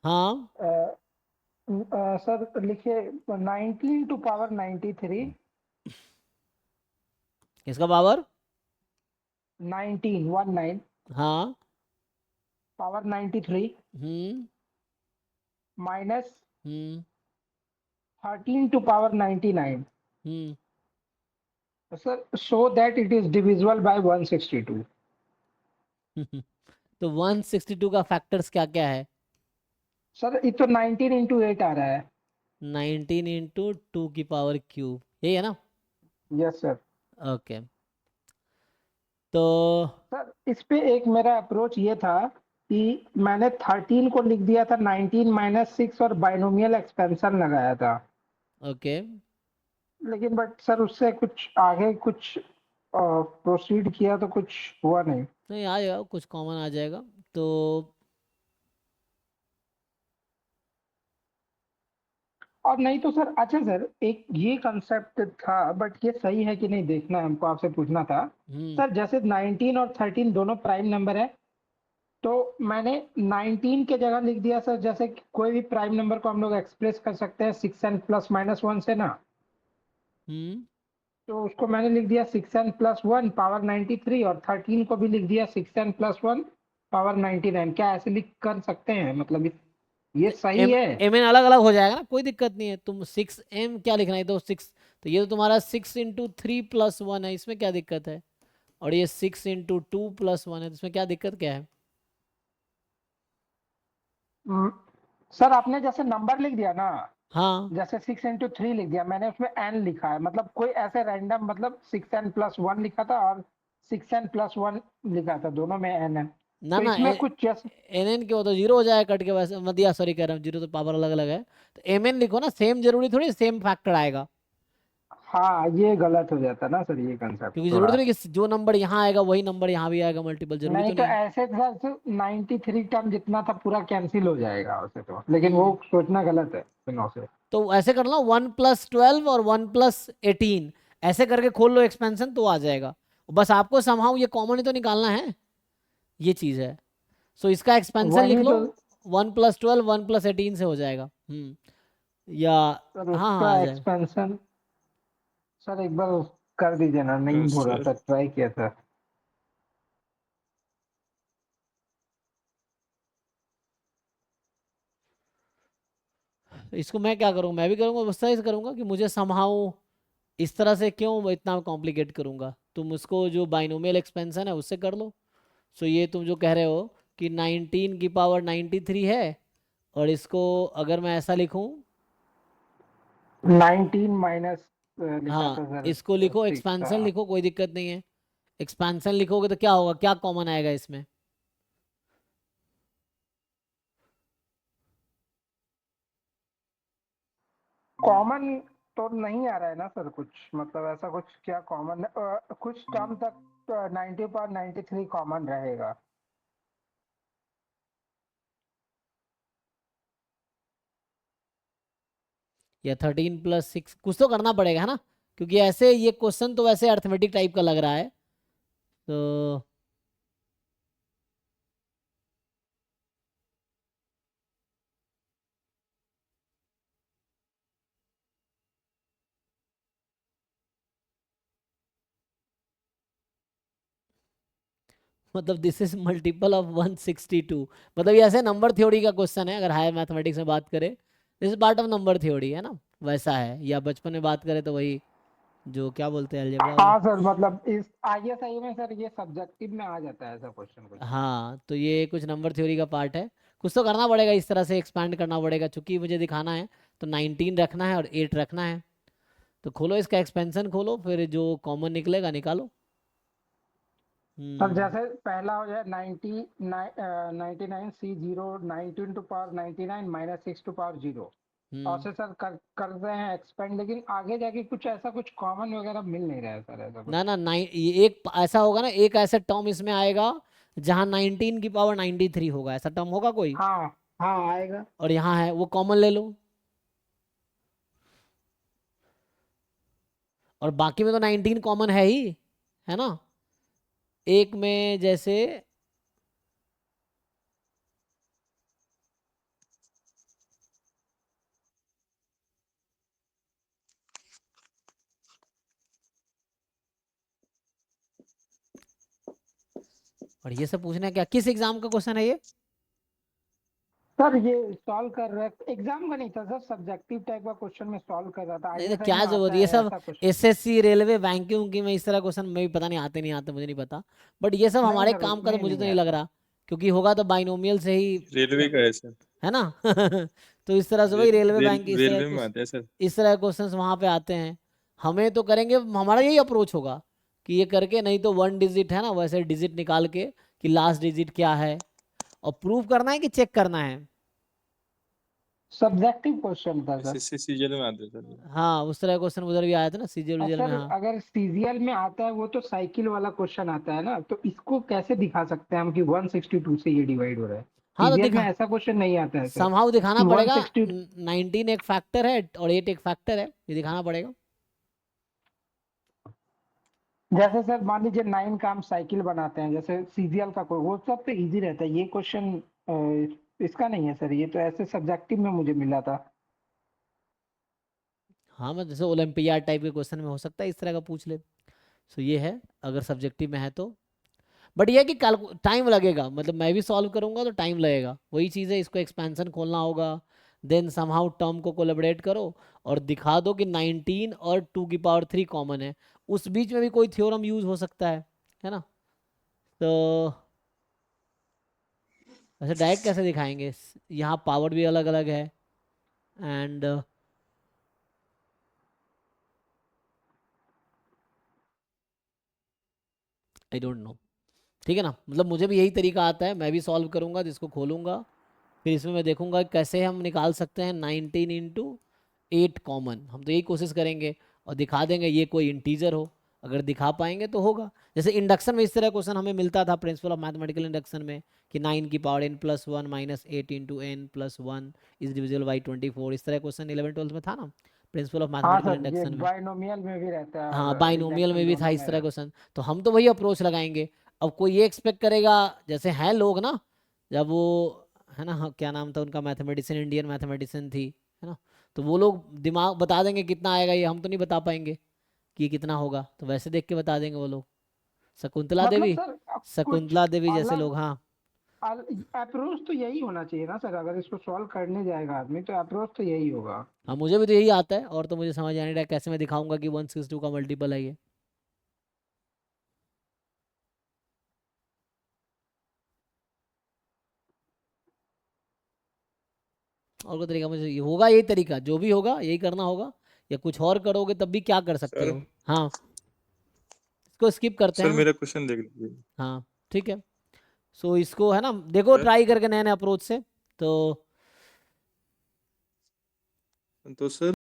हाँ, सर लिखिए 19 to power 93, किसका पावर? 19 हाँ। पावर 93 हम्म। माइनस हम्म। 13 टू पावर 99, हम्म। Sir so that it is divisible by 162। तो 162 का फैक्टर्स क्या क्या है? सर ये तो 19 इंटू 8 आ रहा है। 19 × 2 की पावर क्यूब, यही है ना? Yes sir. ओके। तो सर इस पे एक मेरा अप्रोच ये था कि मैंने 13 को लिख दिया था 19 - 6 और बाइनोमियल एक्सपेंशन लगाया था। ओके। लेकिन बट सर उससे कुछ आगे कुछ प्रोसीड किया तो कुछ हुआ नहीं। नहीं, आ जाएगा, कुछ कॉमन आ जाएगा। तो और नहीं तो सर, अच्छा सर एक ये कंसेप्ट था, बट ये सही है कि नहीं देखना है हमको, आपसे पूछना था। हम्म। सर जैसे 19 और 13 दोनों प्राइम नंबर है, तो मैंने 19 के जगह लिख दिया सर, जैसे कि कोई भी प्राइम नंबर को हम लोग एक्सप्रेस कर सकते हैं 6n ± 1 से ना। हम्म। तो उसको मैंने लिख दिया 6n + 1 पावर 93, और 13 को भी लिख दिया 6n + 1 पावर 99। क्या ऐसे लिख कर सकते हैं, मतलब ये सही एम है? एम एन अलग अलग हो जाएगा ना, कोई दिक्कत नहीं है। तुम 6m क्या लिखना है, तो 6, तो ये तो तुम्हारा 6 × 3 + 1 है, इसमें क्या दिक्कत है? और ये 6 × 2 + 1 है, तो इसमें क्या दिक्कत क्या है? हम्म, सर आपने जैसे नंबर लिख दिया ना, हाँ। जैसे 6 × 3 लिख दिया, मैंने उसमें n लिखा है, मतलब कोई ऐसे रैंडम, मतलब 6n + 1 लिखा था और 6n + 1 लिखा था, दोनों में n है। ना तो ना, इसमें कुछ जैसे, एन क्यों, तो जीरो हो जाएगा कट के, वैसे मत दिया, सॉरी कह रहा हूँ, जीरो तो पावर अलग अलग है। तो एम लिखो ना, सेम जरूरी थोड़ी सेम फैक्टर आएगा। हाँ ये गलत हो जाता ना सर, ये कंसेप्ट क्योंकि जरूरी थोड़ा। थोड़ी कि जो नंबर यहाँ आएगा वही नंबर यहाँ भी आएगा, मल्टीपल जरूरी नहीं तो तो नहीं है। ऐसे सर 93 टर्म जितना था पूरा कैंसिल हो जाएगा वैसे तो, लेकिन वो हम्म। सोचना गलत है दिनों से। तो ऐसे कर लो, 1 + 12 और 1 + 18, ऐसे करके खोल लो एक्सपेंशन, तो आ जाएगा। बस आपको समहाउ ये कॉमन ही तो निकालना है, ये चीज है। सो इसका एक्सपेंशन लिख वही लो, तो 1 + 12 1 + 18 से हो जाएगा। या सर, हाँ हाँ उसका आ जाएगा। एक्सपेंशन सर एक बार कर दीजिए ना, नहीं यस हो रहा सर। था, ट्राई किया था। इसको मैं क्या करूँगा, मैं भी करूँगा, बस ऐसे करूँगा कि मुझे समहाउ इस तरह से क्यों इतना कॉम्प्लिकेट करूँगा। तुम उसको जो बाइनोमियल एक्सपेंशन है उससे कर लो। सो ये तुम जो कह रहे हो कि 19 की पावर 93 है, और इसको अगर मैं ऐसा लिखूं, 19 माइनस लिखा हाँ, था सर इसको लिखो, 6 था। एक्सपेंशन लिखो, कोई दिक्कत नहीं है। एक्सपेंशन लिखोगे तो क्या होगा, क्या कॉमन आएगा इसमें? कॉमन तो नहीं आ रहा है ना सर कुछ, मतलब ऐसा कुछ क्या कॉमन, कुछ टर्म तक 90 / 93 कॉमन रहेगा। या 13 + 6, कुछ तो करना पड़ेगा है ना, क्योंकि ऐसे ये क्वेश्चन तो वैसे अर्थमेटिक टाइप का लग रहा है। तो मतलब दिस इज मल्टीपल ऑफ 162, मतलब ये ऐसे नंबर थ्योरी का क्वेश्चन है, अगर हायर मैथमेटिक्स में बात करें, this is part of number theory है ना, वैसा है। या बचपन में बात करें तो वही जो क्या बोलते हैं, अलजेब्रा वाला। हाँ सर, मतलब इस ISI में सर ये सब्जेक्टिव में आ जाता है ऐसा क्वेश्चन कुछ। हाँ, तो ये कुछ नंबर थ्योरी का पार्ट है। कुछ तो करना पड़ेगा, इस तरह से एक्सपैंड करना पड़ेगा, चूंकि मुझे दिखाना है। तो 19 रखना है और 8 रखना है। तो खोलो इसका एक्सपेंशन, खोलो, फिर जो कॉमन निकलेगा निकालो। सर हम्म। जैसे पहला हो जाए 99 C0 19 to power 99 -6 to power 0, और हम्म। से सर कर रहे हैं एक्सपेंड, लेकिन आगे जाके कुछ ऐसा कुछ कॉमन वगैरह मिल नहीं रहा है सर, ऐसा कुछ। ना ना, ये एक ऐसा होगा ना, एक ऐसा टर्म इसमें आएगा जहाँ 19 की पावर 93 होगा, ऐसा टर्म होगा कोई। हाँ हाँ आएगा। और यहाँ है, वो कॉमन ले लो। और बाकी में तो 19 कॉमन है ही, है ना। एक में जैसे और ये सब पूछना है क्या? किस एग्जाम का क्वेश्चन है ये? सर ये सॉल्व कर रहे एग्जाम का नहीं था सर, सब्जेक्टिव टाइप का क्वेश्चन में सॉल्व कर रहा था, नहीं तो आईएसआई क्या में जरूरत, आता ये है सब ऐसा क्वेश्चन। एसएससी रेलवे बैंकिंग की में इस तरह क्वेश्चन में भी पता नहीं आते नहीं आते, मुझे नहीं पता। बट ये सब नहीं हमारे सर काम का तो उसमें मुझे तो नहीं नहीं लग आता। रहा, क्योंकि होगा तो बाइनोमियल से ही, रेलवे का है सर। है ना। तो इस तरह से वही रेलवे बैंक इस तरह रेलवे में आता है सर। इस तरह के क्वेश्चंस वहां पे आते हैं। हमें तो करेंगे, हमारा यही अप्रोच होगा कि ये करके, नहीं तो वन डिजिट है ना वैसे डिजिट निकाल के कि लास्ट डिजिट क्या है, और प्रूव करना है कि चेक करना है। सब्जेक्टिव क्वेश्चन था सर। एसएससी सीजीएल में आता है सर। हाँ उस तरह क्वेश्चन उधर भी आया था ना सीजीएल विजिएल में, सर हाँ। अगर सीजीएल में आता है वो तो साइकिल वाला क्वेश्चन आता है ना, तो इसको कैसे दिखा सकते हैं हम कि 162 से ये डिवाइड हो रहा है? हाँ तो सीजीएल में दिखा, ऐसा क्वेश्चन नहीं आता है सर समहाउ दिखाना कि पड़ेगा। 160। 19 एक फैक्टर है और 8 एक फैक्टर है, ये दिखाना पड़ेगा। जैसे सर मान लीजिए 9 का हम साइकिल बनाते हैं, जैसे सीजीएल का कोई वो सब तो इजी रहता है, ये क्वेश्चन इसका नहीं है सर, ये तो ऐसे सब्जेक्टिव में मुझे मिला था। हाँ मतलब जैसे ओलंपियाड टाइप के क्वेश्चन में हो सकता है इस तरह का पूछ ले। सो ये है, अगर सब्जेक्टिव में है तो। बट ये है कि कल टाइम लगेगा, मतलब मैं भी सॉल्व करूंगा तो टाइम लगेगा, वही चीज़ है, इसको एक्सपेंशन खोलना होगा, देन समहाउ टर्म को कोलैबोरेट करो और दिखा दो कि 19 और 2 की पावर 3 कॉमन है, उस बीच में भी कोई थ्योरम यूज हो सकता है ना। तो वैसे डायरेक्ट कैसे दिखाएंगे, यहाँ पावर भी अलग अलग है, एंड आई डोंट नो। ठीक है ना, मतलब मुझे भी यही तरीका आता है, मैं भी सॉल्व करूंगा जिसको खोलूंगा, फिर इसमें मैं देखूंगा कि कैसे हम निकाल सकते हैं 19 × 8 कॉमन, हम तो यही कोशिश करेंगे और दिखा देंगे ये कोई इंटीजर हो, अगर दिखा पाएंगे तो होगा। जैसे इंडक्शन में इस तरह क्वेश्चन हमें मिलता था प्रिंसिपल ऑफ मैथमेटिकल इंडक्शन में, कि 9 की power n+1 - 8 × n+1 is divisible by 24, इस तरह क्वेश्चन 11 12 में था ना, प्रिंसिपल ऑफ हाँ मैथमेटिकल सर ये इंडक्शन में। बाइनोमियल में भी रहता है हाँ और बाइनोमियल इंडक्शन में भी था दोनों इस में तरह रहता क्वेश्चन, तो हम तो वही अप्रोच लगाएंगे। अब कोई ये एक्सपेक्ट करेगा, जैसे हैं लोग ना, जब वो, है ना, हाँ, क्या नाम था उनका, मैथमेटिशियन, इंडियन मैथमेटिशियन थी, है ना, तो वो लोग दिमाग बता देंगे कितना आएगा, ये हम तो नहीं बता पाएंगे कि ये कितना होगा, तो वैसे देख के बता देंगे वो लोग। शकुंतला मतलब देवी, सर कुछ शकुंतला देवी जैसे अलग लोग, हाँ। अप्रोच तो यही होना चाहिए ना सर, अगर इसको सॉल्व करने जाएगा आदमी तो अप्रोच तो यही होगा। हाँ मुझे भी तो यही आता है, और तो मुझे समझ आ नहीं रहा है कैसे मैं दिखाऊंगा कि 162 का मल्टीपल है ये। और कोई तरीका मुझे, ये होगा यही तरीका, जो भी होगा यही करना होगा, या कुछ और करोगे तब भी क्या कर सकते सर हो। हाँ इसको स्किप करते सर हैं। मेरा क्वेश्चन देख लीजिए। हाँ ठीक है। सो इसको है ना, देखो सर ट्राई करके नए नए अप्रोच से। तो तो सर